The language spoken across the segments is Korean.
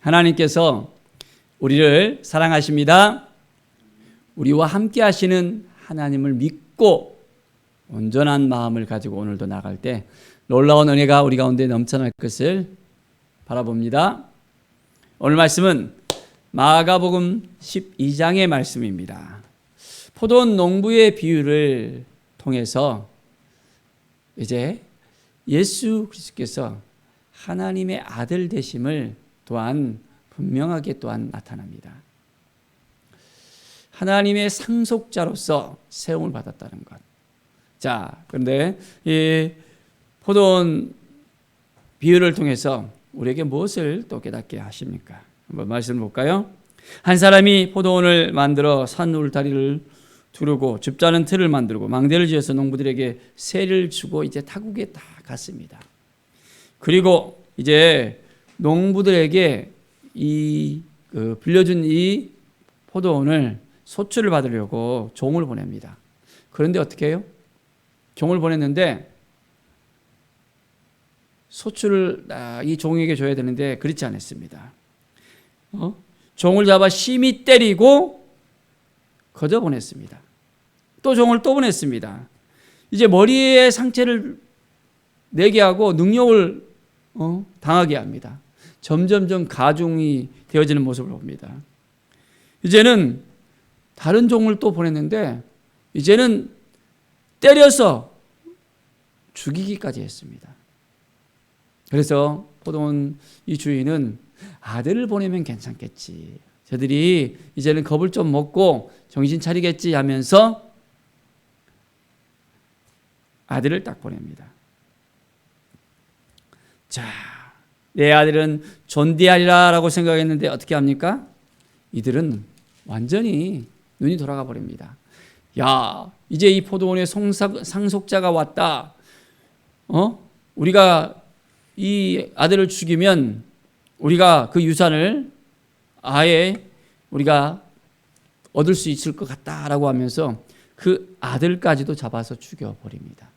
하나님께서 우리를 사랑하십니다. 우리와 함께 하시는 하나님을 믿고 온전한 마음을 가지고 오늘도 나갈 때 놀라운 은혜가 우리 가운데 넘쳐날 것을 바라봅니다. 오늘 말씀은 마가복음 12장의 말씀입니다. 포도원 농부의 비유를 통해서 이제 예수 그리스도께서 하나님의 아들 되심을 또한 분명하게 또한 나타납니다. 하나님의 상속자로서 세움을 받았다는 것. 자, 그런데 이 포도원 비유를 통해서 우리에게 무엇을 또 깨닫게 하십니까? 한번 말씀을 볼까요? 한 사람이 포도원을 만들어 산 울타리를 두르고 줍자는 틀을 만들고 망대를 지어서 농부들에게 세를 주고 이제 타국에 다 갔습니다. 그리고 이제 농부들에게 빌려준 이 포도원을 소출을 받으려고 종을 보냅니다. 그런데 어떻게 해요? 종을 보냈는데 소출을 이 종에게 줘야 되는데 그렇지 않았습니다. 종을 잡아 심히 때리고 거저 보냈습니다. 또 종을 또 보냈습니다. 이제 머리에 상처를 내게 하고 능욕을 당하게 합니다. 점점점 가중이 되어지는 모습을 봅니다. 이제는 다른 종을 또 보냈는데 이제는 때려서 죽이기까지 했습니다. 그래서 포도원 이 주인은 아들을 보내면 괜찮겠지. 저들이 이제는 겁을 좀 먹고 정신 차리겠지 하면서 아들을 딱 보냅니다. 자, 내 아들은 존대하리라 라고 생각했는데 어떻게 합니까? 이들은 완전히 눈이 돌아가 버립니다. 야, 이제 이 포도원의 상속자가 왔다. 우리가 이 아들을 죽이면 우리가 그 유산을 아예 우리가 얻을 수 있을 것 같다라고 하면서 그 아들까지도 잡아서 죽여버립니다.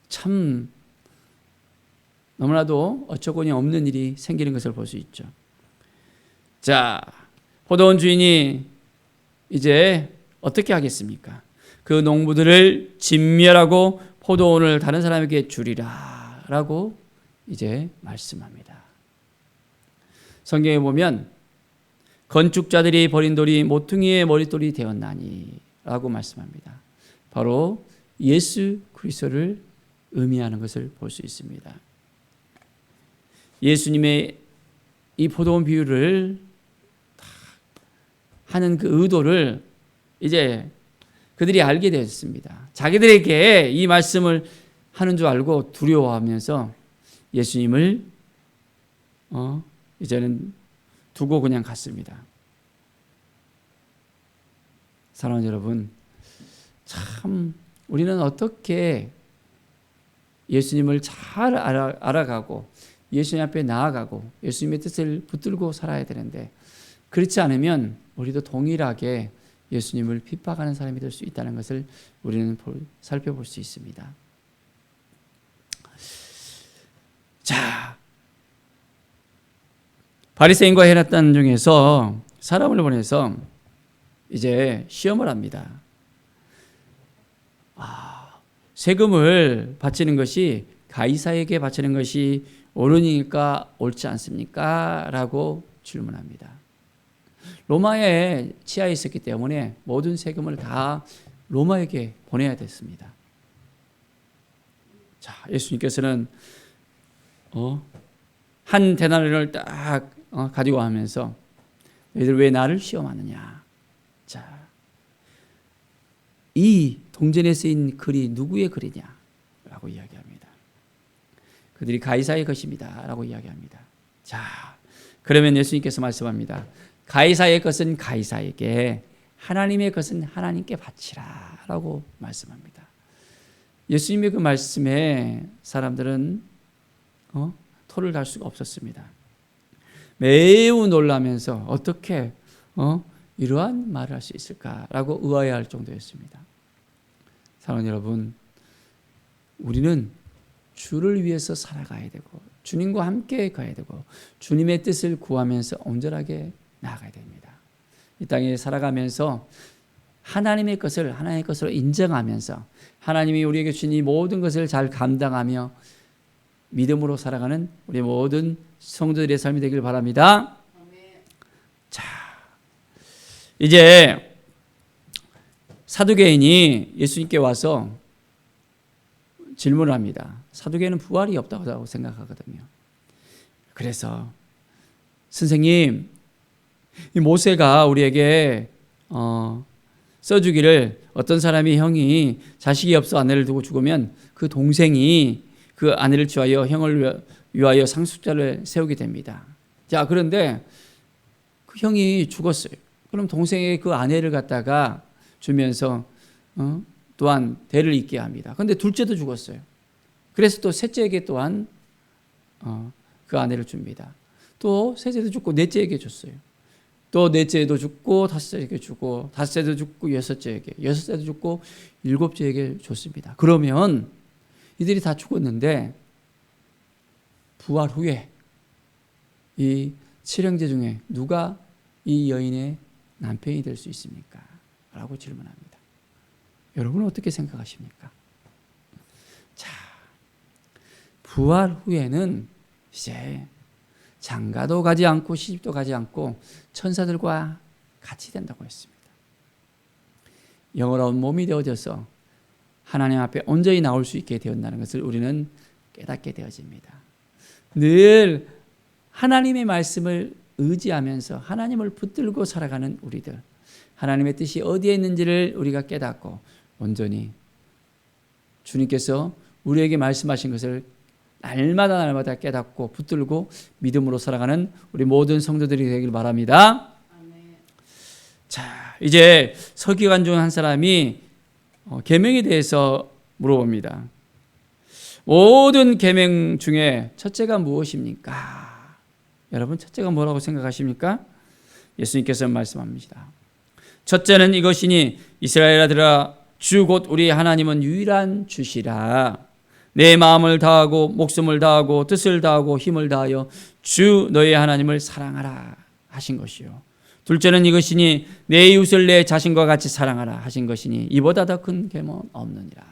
참 너무나도 어처구니 없는 일이 생기는 것을 볼 수 있죠. 자, 포도원 주인이 이제 어떻게 하겠습니까? 그 농부들을 진멸하고 포도원을 다른 사람에게 주리라 라고 이제 말씀합니다. 성경에 보면 건축자들이 버린 돌이 모퉁이의 머릿돌이 되었나니 라고 말씀합니다. 바로 예수 그리스도를 의미하는 것을 볼 수 있습니다. 예수님의 이 포도원 비유를 하는 그 의도를 이제 그들이 알게 되었습니다. 자기들에게 이 말씀을 하는 줄 알고 두려워하면서 예수님을 이제는 두고 그냥 갔습니다. 사랑하는 여러분, 참 우리는 어떻게 예수님을 잘 알아가고 예수님 앞에 나아가고 예수님의 뜻을 붙들고 살아야 되는데 그렇지 않으면 우리도 동일하게 예수님을 핍박하는 사람이 될 수 있다는 것을 우리는 살펴볼 수 있습니다. 자, 바리새인과 헤롯단 중에서 사람을 보내서 이제 시험을 합니다. 세금을 바치는 것이 가이사에게 바치는 것이 옳으니까 옳지 않습니까? 라고 질문합니다. 로마에 치하에 있었기 때문에 모든 세금을 다 로마에게 보내야 됐습니다. 자, 예수님께서는 한 데나리온을 딱 가지고 하면서 너희들 왜 나를 시험하느냐? 자, 이 동전에 쓰인 글이 누구의 글이냐? 라고 이야기합니다. 그들이 가이사의 것입니다. 라고 이야기합니다. 자, 그러면 예수님께서 말씀합니다. 가이사의 것은 가이사에게, 하나님의 것은 하나님께 바치라 라고 말씀합니다. 예수님의 그 말씀에 사람들은 토를 달 수가 없었습니다. 매우 놀라면서 어떻게 이러한 말을 할 수 있을까라고 의아해할 정도였습니다. 사랑하는 여러분, 우리는 주를 위해서 살아가야 되고 주님과 함께 가야 되고 주님의 뜻을 구하면서 온전하게 나아가야 됩니다. 이 땅에 살아가면서 하나님의 것으로 인정하면서 하나님이 우리에게 주신 이 모든 것을 잘 감당하며 믿음으로 살아가는 우리 모든 성도들의 삶이 되길 바랍니다. 자, 이제 사두개인이 예수님께 와서 질문을 합니다. 사두개인은 부활이 없다고 생각하거든요. 그래서 선생님, 이 모세가 우리에게 써주기를 어떤 사람이 형이 자식이 없어 아내를 두고 죽으면 그 동생이 그 아내를 취하여 형을 위하여 상속자를 세우게 됩니다. 자, 그런데 그 형이 죽었어요. 그럼 동생에게 그 아내를 갖다가 주면서 또한 대를 잇게 합니다. 그런데 둘째도 죽었어요. 그래서 또 셋째에게 또한 그 아내를 줍니다. 또 셋째도 죽고 넷째에게 줬어요. 또 넷째도 죽고 다섯째에게 주고 다섯째도 죽고 여섯째도 죽고 일곱째에게 줬습니다. 그러면 이들이 다 죽었는데 부활 후에 이 7형제 중에 누가 이 여인의 남편이 될 수 있습니까? 라고 질문합니다. 여러분은 어떻게 생각하십니까? 자, 부활 후에는 이제 장가도 가지 않고 시집도 가지 않고 천사들과 같이 된다고 했습니다. 영원한 몸이 되어져서 하나님 앞에 온전히 나올 수 있게 되었다는 것을 우리는 깨닫게 되어집니다. 늘 하나님의 말씀을 의지하면서 하나님을 붙들고 살아가는 우리들, 하나님의 뜻이 어디에 있는지를 우리가 깨닫고 온전히 주님께서 우리에게 말씀하신 것을 날마다 깨닫고 붙들고 믿음으로 살아가는 우리 모든 성도들이 되길 바랍니다. 자, 이제 서기관 중 한 사람이 계명에 대해서 물어봅니다. 모든 계명 중에 첫째가 무엇입니까? 여러분, 첫째가 뭐라고 생각하십니까? 예수님께서 말씀합니다. 첫째는 이것이니 이스라엘 아들아, 주 곧 우리 하나님은 유일한 주시라. 내 마음을 다하고 목숨을 다하고 뜻을 다하고 힘을 다하여 주 너의 하나님을 사랑하라 하신 것이요. 둘째는 이것이니 내 이웃을 내 자신과 같이 사랑하라 하신 것이니 이보다 더 큰 계명은 없느니라.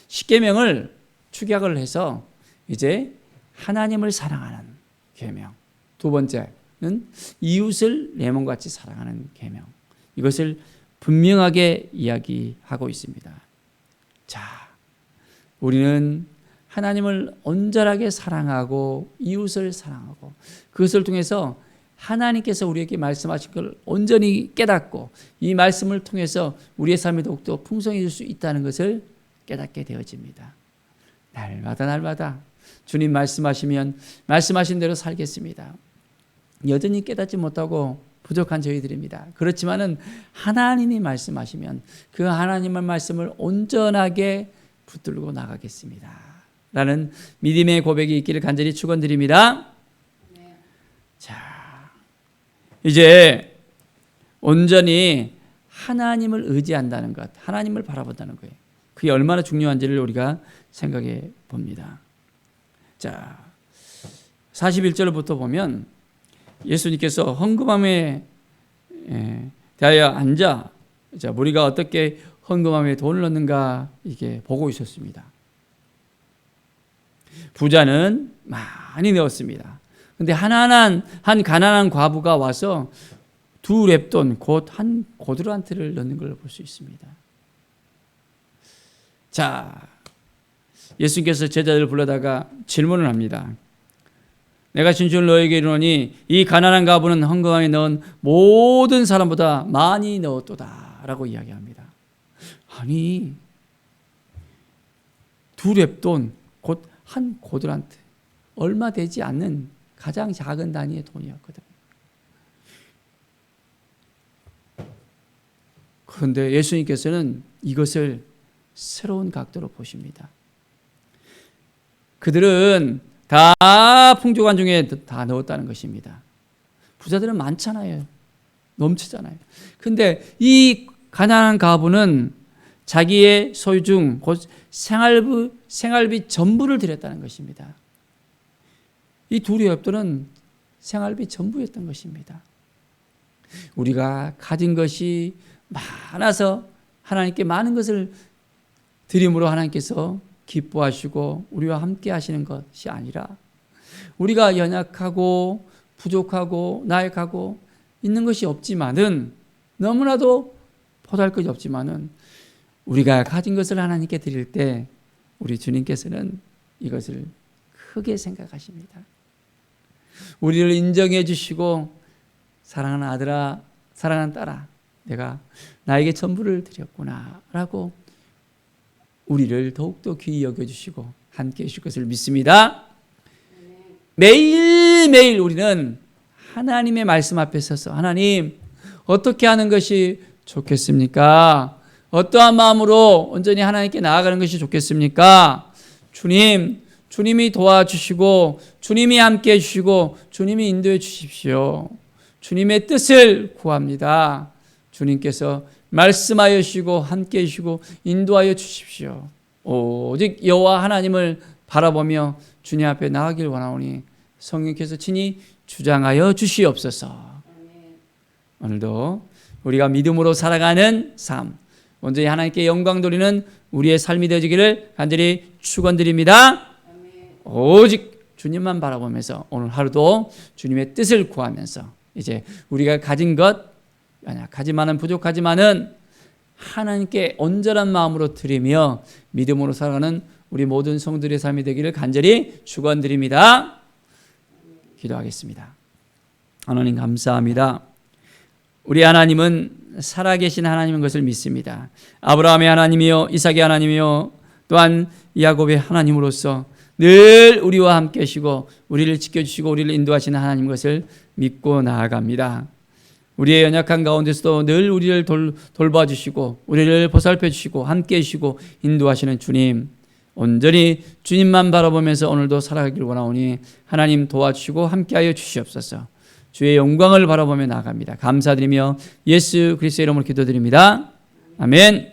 십계명을 축약을 해서 이제 하나님을 사랑하는 계명. 두 번째는 이웃을 내 몸같이 사랑하는 계명. 이것을 분명하게 이야기하고 있습니다. 자, 우리는 하나님을 온전하게 사랑하고 이웃을 사랑하고 그것을 통해서 하나님께서 우리에게 말씀하신 걸 온전히 깨닫고 이 말씀을 통해서 우리의 삶이 더욱더 풍성해질 수 있다는 것을 깨닫게 되어집니다. 날마다 주님 말씀하시면 말씀하신 대로 살겠습니다. 여전히 깨닫지 못하고 부족한 저희들입니다. 그렇지만은 하나님이 말씀하시면 그 하나님의 말씀을 온전하게 붙들고 나가겠습니다. 라는 믿음의 고백이 있기를 간절히 축원드립니다. 네. 자, 이제 온전히 하나님을 의지한다는 것, 하나님을 바라본다는 거예요. 그게 얼마나 중요한지를 우리가 생각해 봅니다. 자, 41절부터 보면 예수님께서 헌금함에 대하여 앉아, 자, 우리가 어떻게 헌금함에 돈을 넣는가 이게 보고 있었습니다. 부자는 많이 넣었습니다. 그런데 한 가난한 과부가 와서 2렙돈 곧 한 고드란트를 넣는 걸 볼 수 있습니다. 자, 예수님께서 제자들을 불러다가 질문을 합니다. 내가 진실로 너에게 이르노니 이 가난한 과부는 헌금함에 넣은 모든 사람보다 많이 넣었도다 라고 이야기합니다. 아니, 2렙돈 곧 한 고드란트, 얼마 되지 않는 가장 작은 단위의 돈이었거든요. 그런데 예수님께서는 이것을 새로운 각도로 보십니다. 그들은 다 풍족한 중에 다 넣었다는 것입니다. 부자들은 많잖아요. 넘치잖아요. 그런데 이 가난한 과부는 자기의 소유 중 곧 생활비 전부를 드렸다는 것입니다. 이 둘의 어렵들은 생활비 전부였던 것입니다. 우리가 가진 것이 많아서 하나님께 많은 것을 드림으로 하나님께서 기뻐하시고 우리와 함께 하시는 것이 아니라 우리가 연약하고 부족하고 나약하고 있는 것이 없지만은 너무나도 보잘 것이 없지만은 우리가 가진 것을 하나님께 드릴 때 우리 주님께서는 이것을 크게 생각하십니다. 우리를 인정해 주시고 사랑하는 아들아, 사랑하는 딸아, 내가 나에게 전부를 드렸구나 라고 우리를 더욱더 귀히 여겨주시고 함께 해주실 것을 믿습니다. 매일매일 우리는 하나님의 말씀 앞에 서서 하나님 어떻게 하는 것이 좋겠습니까? 어떠한 마음으로 온전히 하나님께 나아가는 것이 좋겠습니까? 주님이 도와주시고 주님이 함께 해주시고 주님이 인도해 주십시오. 주님의 뜻을 구합니다. 주님께서 말씀하여 주시고 함께 해주시고 인도하여 주십시오. 오직 여호와 하나님을 바라보며 주님 앞에 나아가길 원하오니 성령께서 친히 주장하여 주시옵소서. 오늘도 우리가 믿음으로 살아가는 삶, 온전히 하나님께 영광 돌리는 우리의 삶이 되어지기를 간절히 축원드립니다. 오직 주님만 바라보면서 오늘 하루도 주님의 뜻을 구하면서 이제 우리가 가진 것, 약하지만은 부족하지만은 하나님께 온전한 마음으로 드리며 믿음으로 살아가는 우리 모든 성도들의 삶이 되기를 간절히 축원드립니다. 기도하겠습니다. 하나님 감사합니다. 우리 하나님은 살아계신 하나님인 것을 믿습니다. 아브라함의 하나님이요 이삭의 하나님이요 또한 야곱의 하나님으로서 늘 우리와 함께 하시고 우리를 지켜주시고 우리를 인도하시는 하나님 것을 믿고 나아갑니다. 우리의 연약한 가운데서도 늘 우리를 돌봐주시고 우리를 보살펴 주시고 함께 해주시고 인도하시는 주님, 온전히 주님만 바라보면서 오늘도 살아가기를 원하오니 하나님 도와주시고 함께하여 주시옵소서. 주의 영광을 바라보며 나아갑니다. 감사드리며 예수 그리스도의 이름으로 기도드립니다. 아멘.